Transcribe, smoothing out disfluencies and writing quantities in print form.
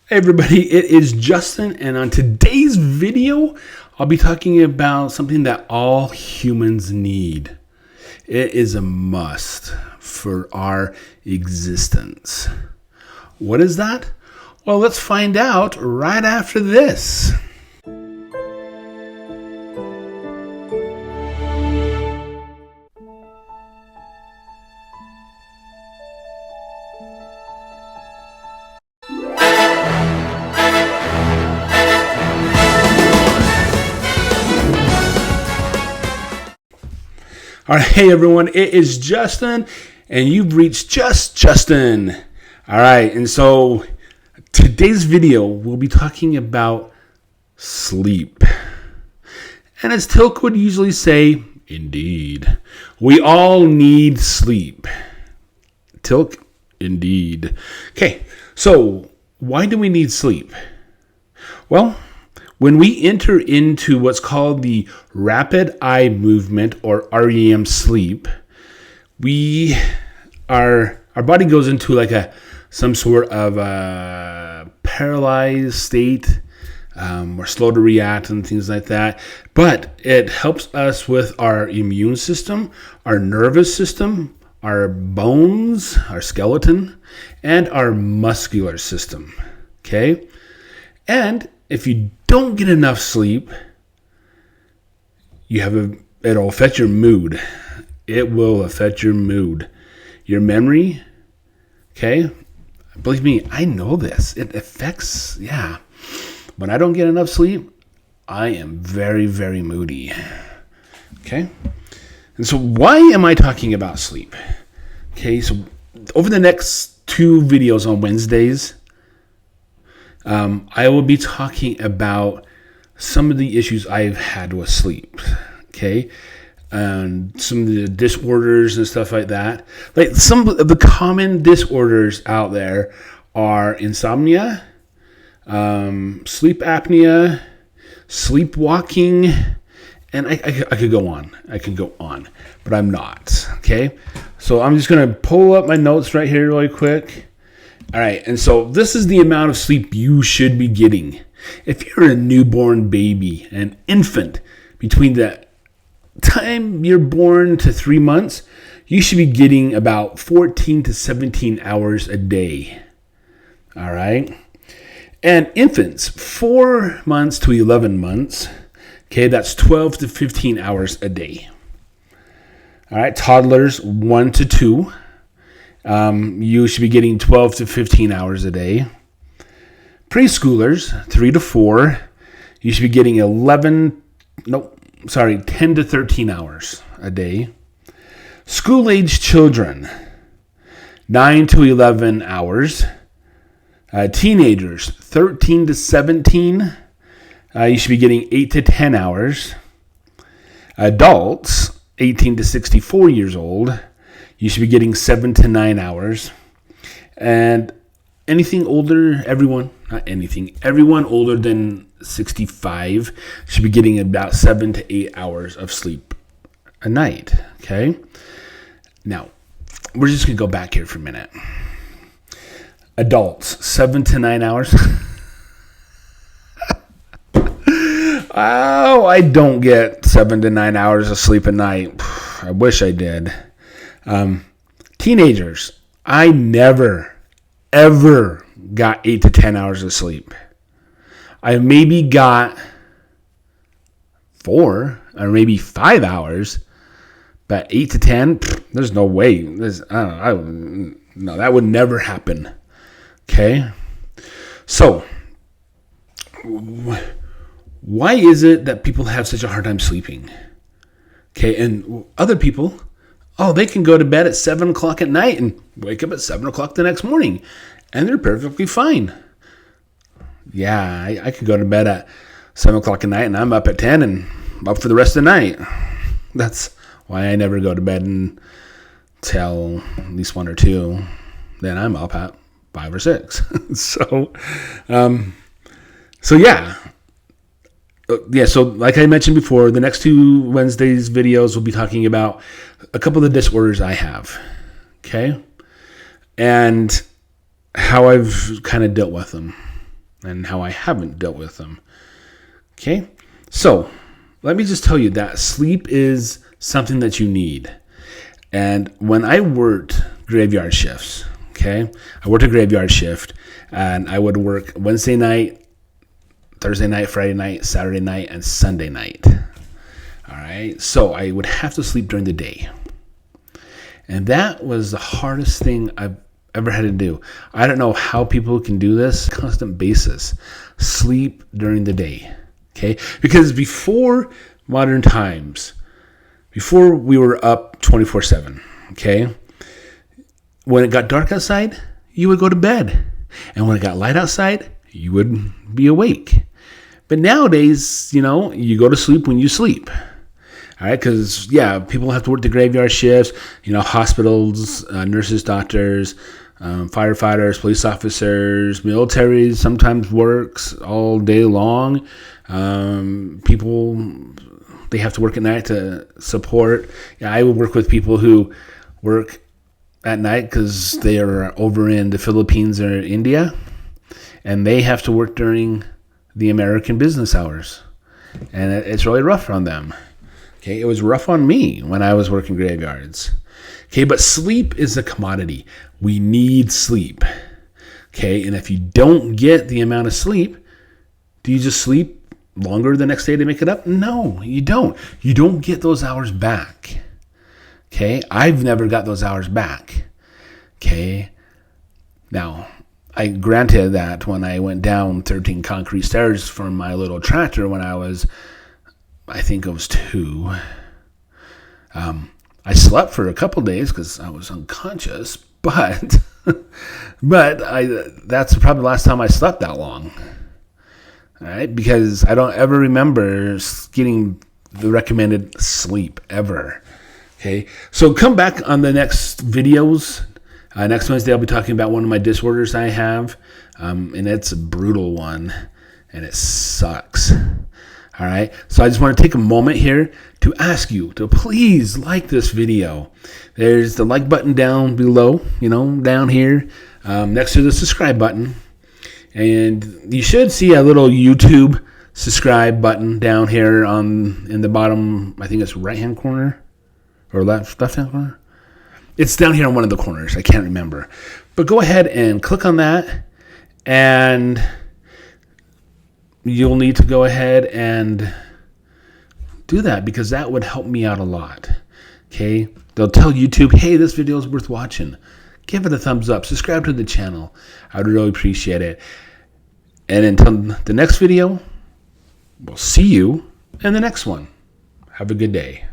Hey everybody, it is Justin, and on today's video, I'll be talking about something that all humans need. It is a must for our existence. What is that? Well, let's find out right after this. All right, hey everyone, it is Justin, and you've reached Just Justin. All right, and so today's video, we'll be talking about sleep. And as Tilk would usually say, indeed, we all need sleep. Tilk, indeed. Okay, so why do we need sleep? Well, when we enter into what's called the rapid eye movement or REM sleep, our body goes into like some sort of a paralyzed state. We're slow to react and things like that. But it helps us with our immune system, our nervous system, our bones, our skeleton, and our muscular system. Okay? And if you don't get enough sleep, it'll affect your mood. It will affect your mood. Your memory, okay? Believe me, I know this. It affects, When I don't get enough sleep, I am very, very moody. Okay? And so why am I talking about sleep? Okay, so over the next 2 videos on Wednesdays, I will be talking about some of the issues I've had with sleep, okay? And some of the disorders and stuff like that. Like some of the common disorders out there are insomnia, sleep apnea, sleepwalking, and I could go on. I can go on, but I'm not, okay? So I'm just going to pull up my notes right here really quick. All right, and so this is the amount of sleep you should be getting. If you're a newborn baby, an infant, between the time you're born to 3 months, you should be getting about 14 to 17 hours a day. All right? And infants, 4 months to 11 months, okay, that's 12 to 15 hours a day. All right, toddlers, 1 to 2. You should be getting 12 to 15 hours a day. Preschoolers, 3 to 4, you should be getting 10 to 13 hours a day. School-age children, 9 to 11 hours. Teenagers, 13 to 17, you should be getting 8 to 10 hours. Adults, 18 to 64 years old, you should be getting 7 to 9 hours. And everyone older than 65 should be getting about 7 to 8 hours of sleep a night. Okay? Now, we're just going to go back here for a minute. Adults, 7 to 9 hours. Oh, I don't get 7 to 9 hours of sleep a night. I wish I did. Teenagers, I never, ever got 8 to 10 hours of sleep. I maybe got 4 or maybe 5 hours, but 8 to 10, there's no way. No, that would never happen. Okay? So, why is it that people have such a hard time sleeping? Okay, and other people, they can go to bed at 7 o'clock at night and wake up at 7 o'clock the next morning, and they're perfectly fine. Yeah, I could go to bed at 7 o'clock at night, and I'm up at 10 and up for the rest of the night. That's why I never go to bed until at least 1 or 2. Then I'm up at 5 or 6. So like I mentioned before, the next 2 Wednesdays videos will be talking about a couple of the disorders I have, okay? And how I've kind of dealt with them. and how I haven't dealt with them. Okay, so let me just tell you that sleep is something that you need. And when I worked graveyard shifts, okay, I worked a graveyard shift, and I would work Wednesday night, Thursday night, Friday night, Saturday night, and Sunday night. All right, so I would have to sleep during the day. And that was the hardest thing I've ever had to do. I don't know how people can do this on a constant basis. Sleep during the day, okay? Because before modern times, before we were up 24/7, okay? When it got dark outside, you would go to bed. And when it got light outside, you would be awake. But nowadays, you go to sleep when you sleep. All right, because, people have to work the graveyard shifts, hospitals, nurses, doctors, firefighters, police officers, military sometimes works all day long. People, they have to work at night to support. I would work with people who work at night because they are over in the Philippines or India, and they have to work during the American business hours, and it's really rough on them. Okay, it was rough on me when I was working graveyards. Okay, but sleep is a commodity. We need sleep. Okay, and if you don't get the amount of sleep, do you just sleep longer the next day to make it up? No, you don't. You don't get those hours back. Okay, I've never got those hours back. Okay, now, I granted that when I went down 13 concrete stairs from my little tractor when I think I was 2. I slept for a couple days because I was unconscious, but that's probably the last time I slept that long. All right, because I don't ever remember getting the recommended sleep ever. Okay, so come back on the next videos. Next Wednesday, I'll be talking about one of my disorders I have, and it's a brutal one, and it sucks. All right, so I just want to take a moment here to ask you to please like this video. There's the like button down below, down here, next to the subscribe button. And you should see a little YouTube subscribe button down here in the bottom, I think it's right-hand corner, or left-hand corner. It's down here on one of the corners. I can't remember. But go ahead and click on that, and you'll need to go ahead and do that because that would help me out a lot. Okay? They'll tell YouTube, hey, this video is worth watching. Give it a thumbs up. Subscribe to the channel. I would really appreciate it. And until the next video, we'll see you in the next one. Have a good day.